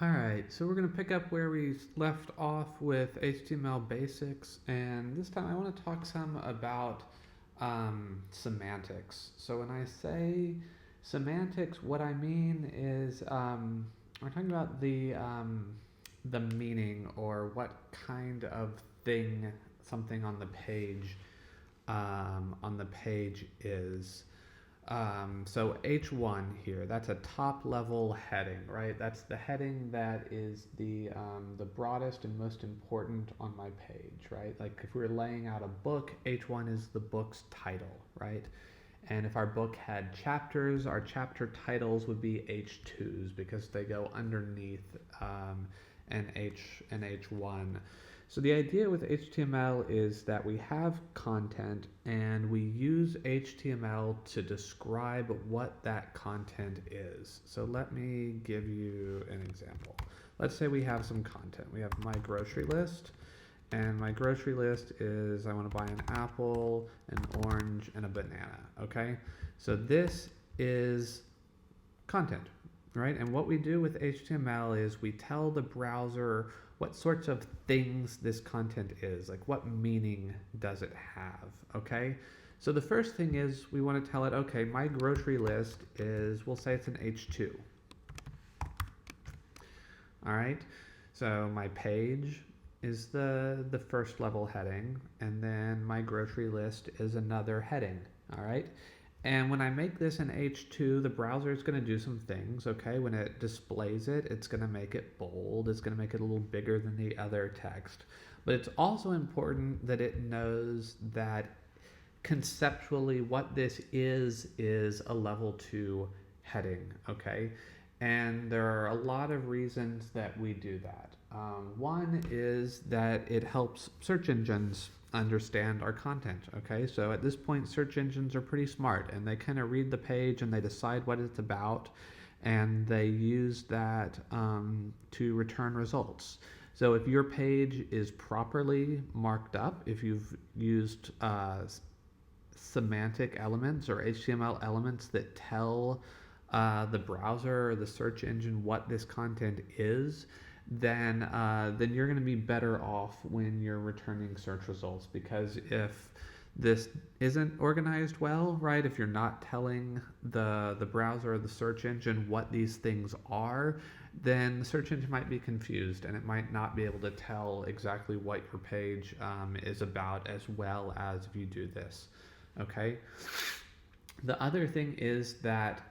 All right, so we're going to pick up where we left off with HTML basics, and this time I want to talk some about semantics. So when I say semantics, what I mean is we're talking about the meaning or what kind of thing something on the page is. So H1 here, that's a top level heading, right? That's the heading that is the broadest and most important on my page, right? Like if we were laying out a book, H1 is the book's title, right? And if our book had chapters, our chapter titles would be H2s because they go underneath an H1. So the idea with HTML is that we have content and we use HTML to describe what that content is. So let me give you an example. Let's say we have some content. We have my grocery list, and my grocery list is I want to buy an apple, an orange, and a banana. Okay? So this is content, right? And what we do with HTML is we tell the browser what sorts of things this content is, like what meaning does it have, okay? So the first thing is we want to tell it, okay, my grocery list is, we'll say it's an H2. All right, so my page is the first level heading, and then my grocery list is another heading, all right? And when I make this an H2, the browser is going to do some things, okay? When it displays it, it's going to make it bold. It's going to make it a little bigger than the other text. But it's also important that it knows that conceptually what this is a level 2 heading, okay? And there are a lot of reasons that we do that. One is that it helps search engines understand our content, okay? So at this point, search engines are pretty smart and they kind of read the page and they decide what it's about and they use that to return results. So if your page is properly marked up, if you've used semantic elements or HTML elements that tell the browser or the search engine what this content is, then you're going to be better off when you're returning search results, because if this isn't organized well, right, if you're not telling the browser or the search engine what these things are, then the search engine might be confused and it might not be able to tell exactly what your page is about as well as if you do this, okay? The other thing is that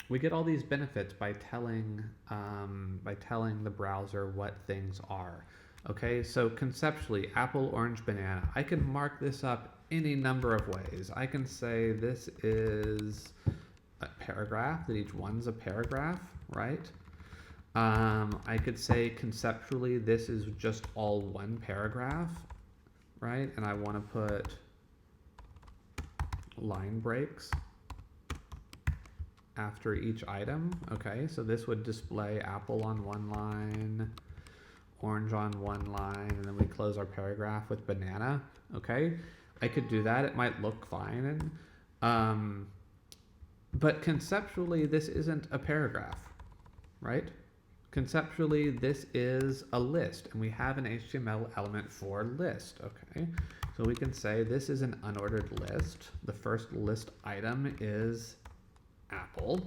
we get all these benefits by telling the browser what things are. Okay, so conceptually, apple, orange, banana. I can mark this up any number of ways. I can say this is a paragraph, that each one's a paragraph, right? I could say conceptually this is just all one paragraph, right? And I want to put line breaks after each item. Okay, so this would display apple on one line, orange on one line, and then we close our paragraph with banana. Okay, I could do that. It might look fine, but conceptually this isn't a paragraph, right? Conceptually this is a list, and we have an HTML element for list. Okay, so we can say this is an unordered list. The first list item is apple.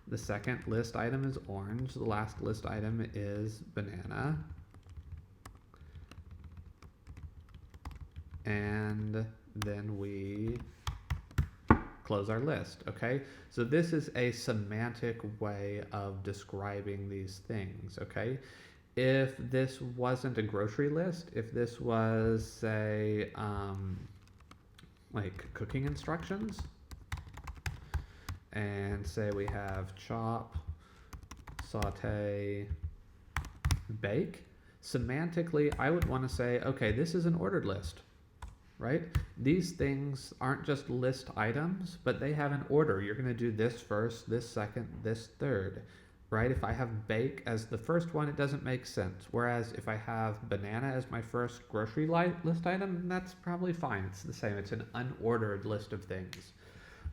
The second list item is orange. The last list item is banana. And then we close our list, okay? So this is a semantic way of describing these things, okay? If this wasn't a grocery list, if this was, say, like cooking instructions, and say we have chop, saute, bake, semantically I would want to say, okay, this is an ordered list, right? These things aren't just list items, but they have an order. You're going to do this first, this second, this third, right? If I have bake as the first one, it doesn't make sense. Whereas if I have banana as my first grocery list item, that's probably fine. It's the same. It's an unordered list of things,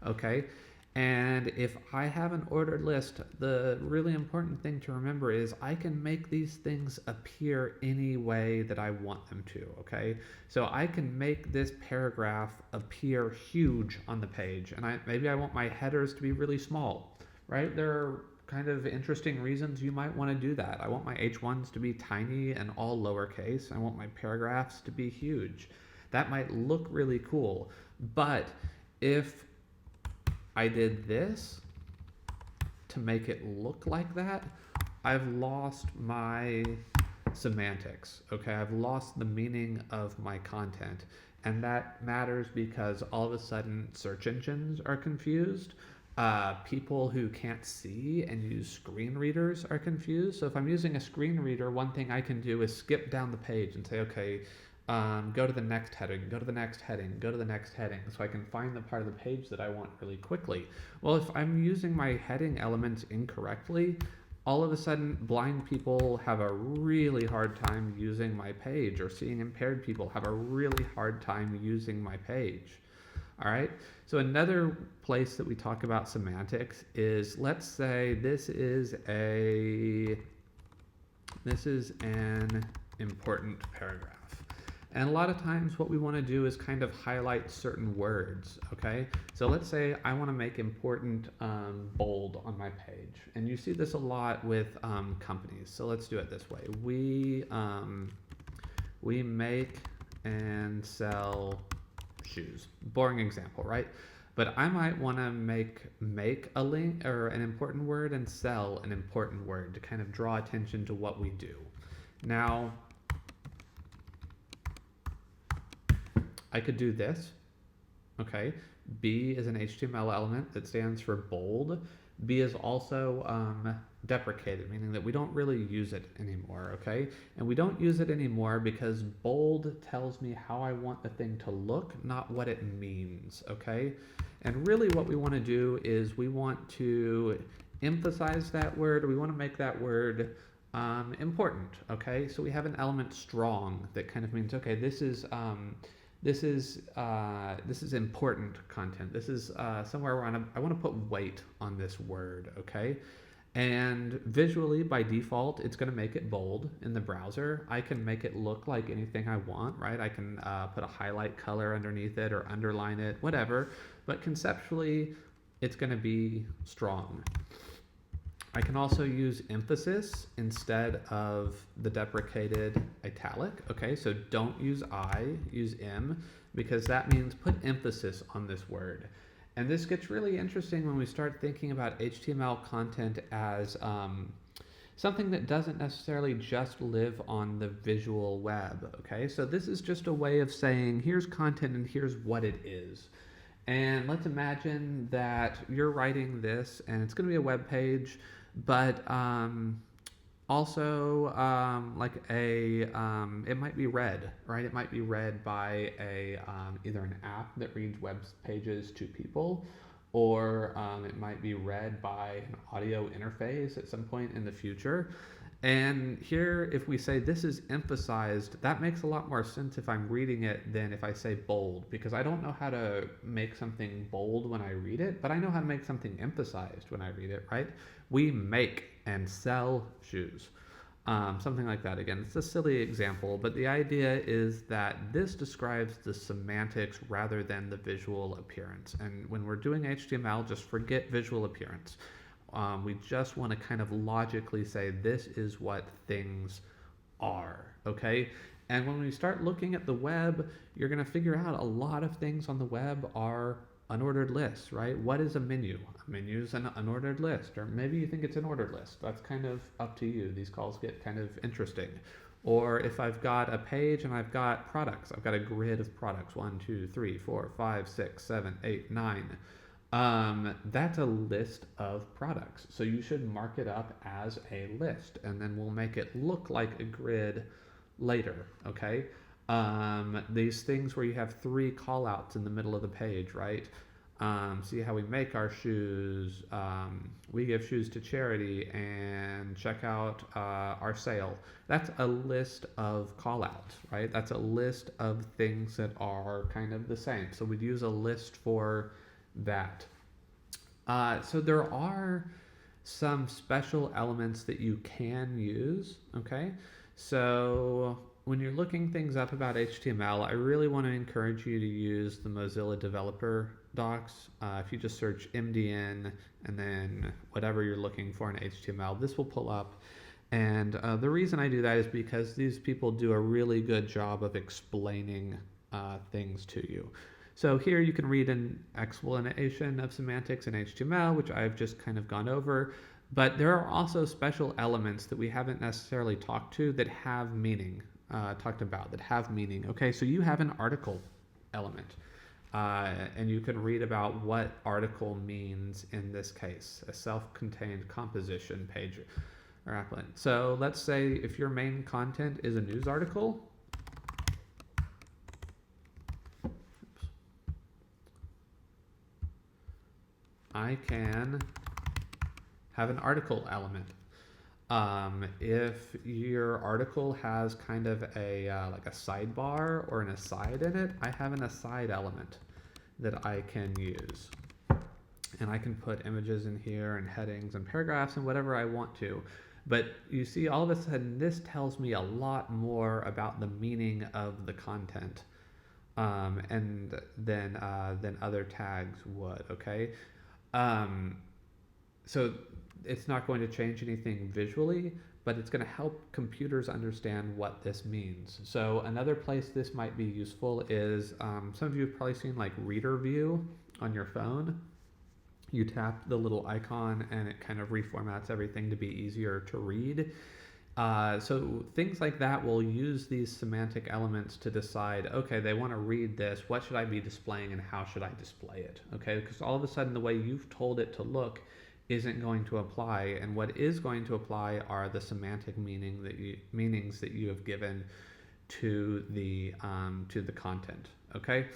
okay? And if I have an ordered list, the really important thing to remember is I can make these things appear any way that I want them to, okay? So I can make this paragraph appear huge on the page, and maybe I want my headers to be really small, right? There are kind of interesting reasons you might want to do that. I want my H1s to be tiny and all lowercase. I want my paragraphs to be huge. That might look really cool, but if I did this to make it look like that, I've lost my semantics, okay? I've lost the meaning of my content. And that matters because all of a sudden search engines are confused. People who can't see and use screen readers are confused. So if I'm using a screen reader, one thing I can do is skip down the page and say, okay, go to the next heading, go to the next heading, go to the next heading, so I can find the part of the page that I want really quickly. Well, if I'm using my heading elements incorrectly, all of a sudden blind people have a really hard time using my page, or seeing impaired people have a really hard time using my page. All right, so another place that we talk about semantics is, let's say this is an important paragraph. And a lot of times what we want to do is kind of highlight certain words, okay? So let's say I want to make important bold on my page. And you see this a lot with companies. So let's do it this way. We make and sell shoes. Boring example, right? But I might want to make a link or an important word and sell an important word to kind of draw attention to what we do. Now, I could do this, okay? B is an HTML element that stands for bold. B is also deprecated, meaning that we don't really use it anymore, okay? And we don't use it anymore because bold tells me how I want the thing to look, not what it means, okay? And really what we want to do is we want to emphasize that word. We want to make that word important, okay? So we have an element strong that kind of means, okay, this is important content. This is somewhere where I want to put weight on this word, okay? And visually, by default, it's going to make it bold in the browser. I can make it look like anything I want, right? I can put a highlight color underneath it or underline it, whatever. But conceptually, it's going to be strong. I can also use emphasis instead of the deprecated italic. Okay, so don't use I, use M, because that means put emphasis on this word. And this gets really interesting when we start thinking about HTML content as something that doesn't necessarily just live on the visual web. Okay, so this is just a way of saying here's content and here's what it is. And let's imagine that you're writing this and it's going to be a web page, but also it might be read, right? It might be read by either an app that reads web pages to people, or it might be read by an audio interface at some point in the future. And here, if we say this is emphasized, that makes a lot more sense if I'm reading it than if I say bold, because I don't know how to make something bold when I read it, but I know how to make something emphasized when I read it, right? We make and sell shoes. Something like that. Again, it's a silly example, but the idea is that this describes the semantics rather than the visual appearance. And when we're doing HTML, just forget visual appearance. We just want to kind of logically say this is what things are, okay? And when we start looking at the web, you're going to figure out a lot of things on the web are unordered lists, right? What is a menu? A menu is an unordered list, or maybe you think it's an ordered list. That's kind of up to you. These calls get kind of interesting. Or if I've got a page and I've got products, I've got a grid of products, 1, 2, 3, 4, 5, 6, 7, 8, 9. That's a list of products. So you should mark it up as a list, and then we'll make it look like a grid later, okay? These things where you have 3 callouts in the middle of the page, right? See how we make our shoes, we give shoes to charity, and check out our sale. That's a list of callouts, right? That's a list of things that are kind of the same. So we'd use a list for that. So there are some special elements that you can use, okay? So when you're looking things up about HTML, I really want to encourage you to use the Mozilla Developer Docs. If you just search MDN and then whatever you're looking for in HTML, this will pull up. And the reason I do that is because these people do a really good job of explaining things to you. So here you can read an explanation of semantics in HTML, which I've just kind of gone over. But there are also special elements that we haven't necessarily talked to that have meaning, talked about, that have meaning. Okay, so you have an article element. And you can read about what article means in this case, a self-contained composition page or applet. So let's say if your main content is a news article, I can have an article element. If your article has kind of a like a sidebar or an aside in it, I have an aside element that I can use. And I can put images in here and headings and paragraphs and whatever I want to. But you see, all of a sudden, this tells me a lot more about the meaning of the content and than other tags would, okay? So it's not going to change anything visually, but it's going to help computers understand what this means. So another place this might be useful is some of you have probably seen like reader view on your phone. You tap the little icon and it kind of reformats everything to be easier to read. So things like that will use these semantic elements to decide, okay, they want to read this, what should I be displaying and how should I display it? Okay, because all of a sudden the way you've told it to look isn't going to apply, and what is going to apply are the semantic meanings that you have given to the content. Okay,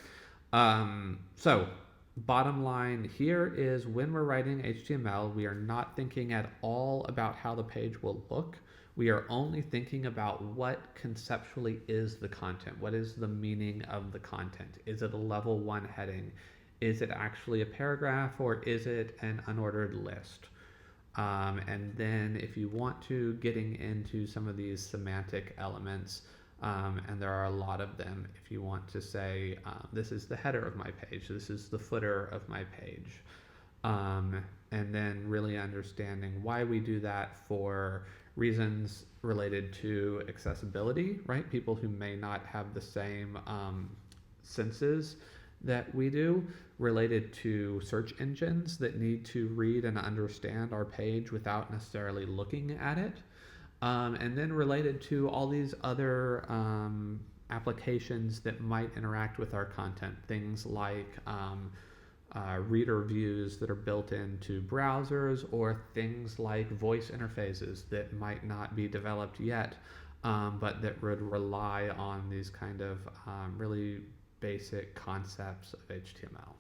so bottom line here is when we're writing HTML, we are not thinking at all about how the page will look. We are only thinking about what conceptually is the content. What is the meaning of the content? Is it a level 1 heading? Is it actually a paragraph, or is it an unordered list? And then if you want to, getting into some of these semantic elements, and there are a lot of them. If you want to say, this is the header of my page, this is the footer of my page, and then really understanding why we do that for reasons related to accessibility, right? People who may not have the same senses that we do, related to search engines that need to read and understand our page without necessarily looking at it. And then related to all these other applications that might interact with our content, things like reader views that are built into browsers, or things like voice interfaces that might not be developed yet, but that would rely on these kind of really basic concepts of HTML.